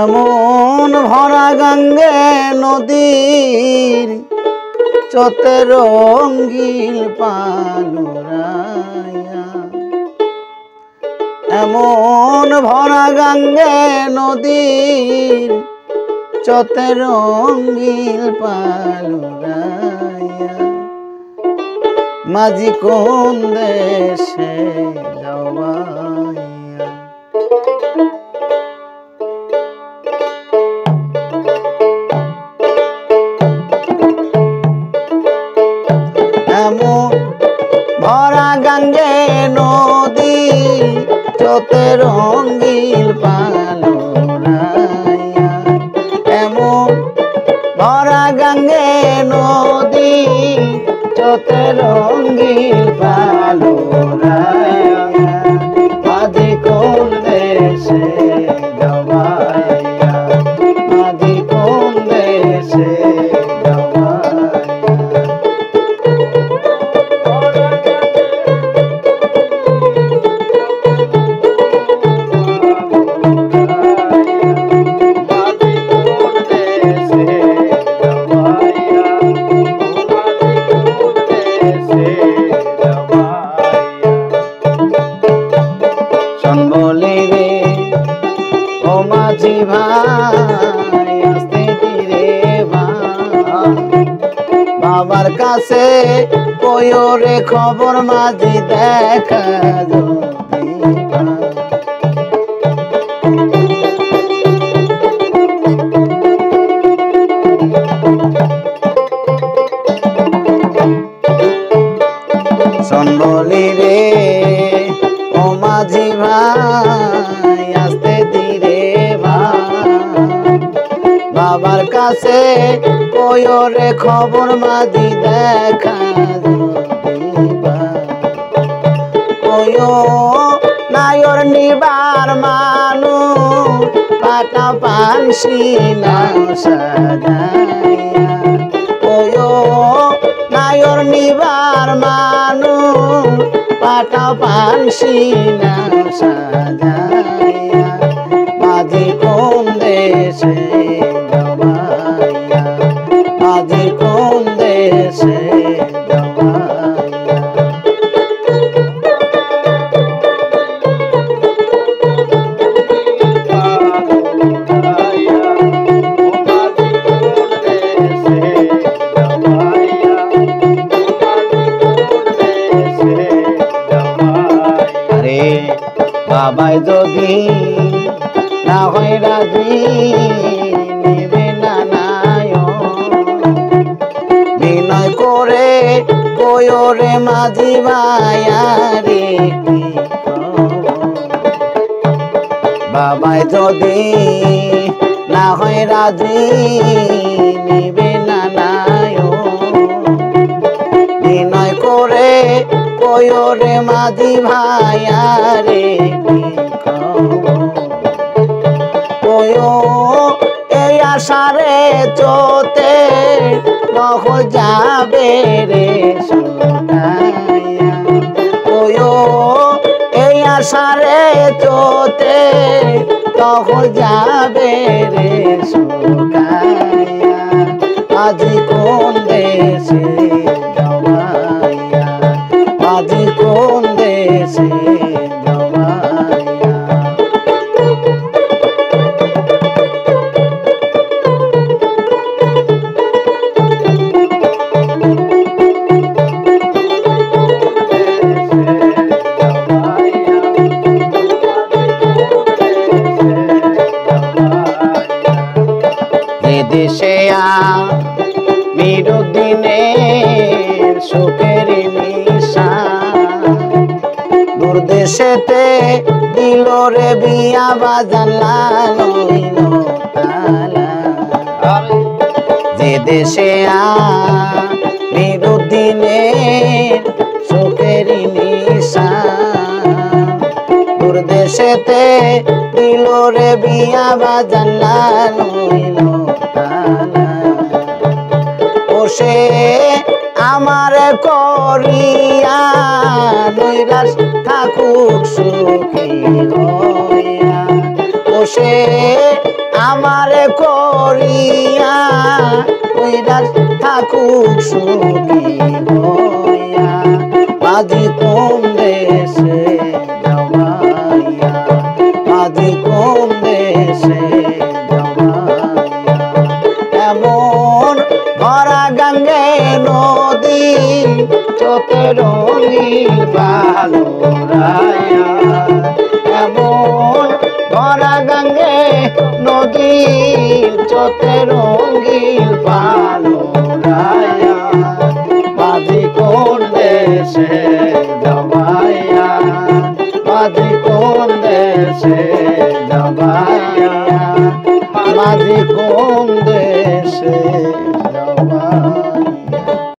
এমন ভরা গঙ্গে নদীর চতে রঙ্গিল পালুরাইয়া, এমন ভরা গঙ্গে নদীর চতে রঙ্গিল পালুরাইয়া, মাঝি কোন দেশে যাওয়াইয়া। এমন ভরা গঙ্গে নদী চতে রঙ্গিল পালুরাইয়া, এমন ভরা গঙ্গে নদী চতে রঙ্গিল পালুরাইয়া, মাঝি কোন দেশে যাওয়াইয়া, মাঝি কোন দেশে বলে রে ও মাঝি ভাই আস্তে ধীরে বাবার কাছে কইও রে খবর মাঝি দেখা বলি রে ও মাঝি ভাই আস্তে ধীরে বাবার কাছে কইও রে খবর মাঝি দেখা কইও নায়র নিবার মানু পাটা পানসি নাও সাজাইয়া, কইও নায়র নিবার মানু পাটা পানসি নাও সাজাইয়া, মাঝি কোন দেশে যাওয়াইয়া, মাঝি কোন দেশে যাওয়াইয়া। বাবাই যদি না হয় রাজি নিবে না বিনয় করে কইও রে মাঝি ভাইয়া রে, বাবাই যদি না হয় রাজি নিবে না বিনয় করে কইও রে মাঝি ভাইয়া রে, কইও এই আশারে চোতে নহ যাবে রে শুকাইয়া, কইও এই আশারে চোতে নহ যাবে রে শুকাইয়া, মাঝি কোন দেশে যাওয়াইয়া, মাঝি কোন দেশে যাওয়াইয়া। দেশে বিরোদিনের সুখের নিশা, দূর দেশেতে দিল রে বিয়া বাজান লালইল তালা, যে দেশে বিরোদিনের সুখের নিশা, দূর দেশেতে দিল রে বিয়া বাজান লালইল তালা, সে আমার করিয়া নৈরাশ থাকুক সুখী হইয়া, ও সে আমারে করিয়া কৈলাস থাকুক সুখী হইয়া মাঝি কোন দেশে জমাইয়া মাঝি কোন দেশে জমাইয়া এমন ভরা গঙ্গে নদী চোতে রঙিল ভালো রায়া এমন ভরা গঙ্গে নদী চোতে রঙিল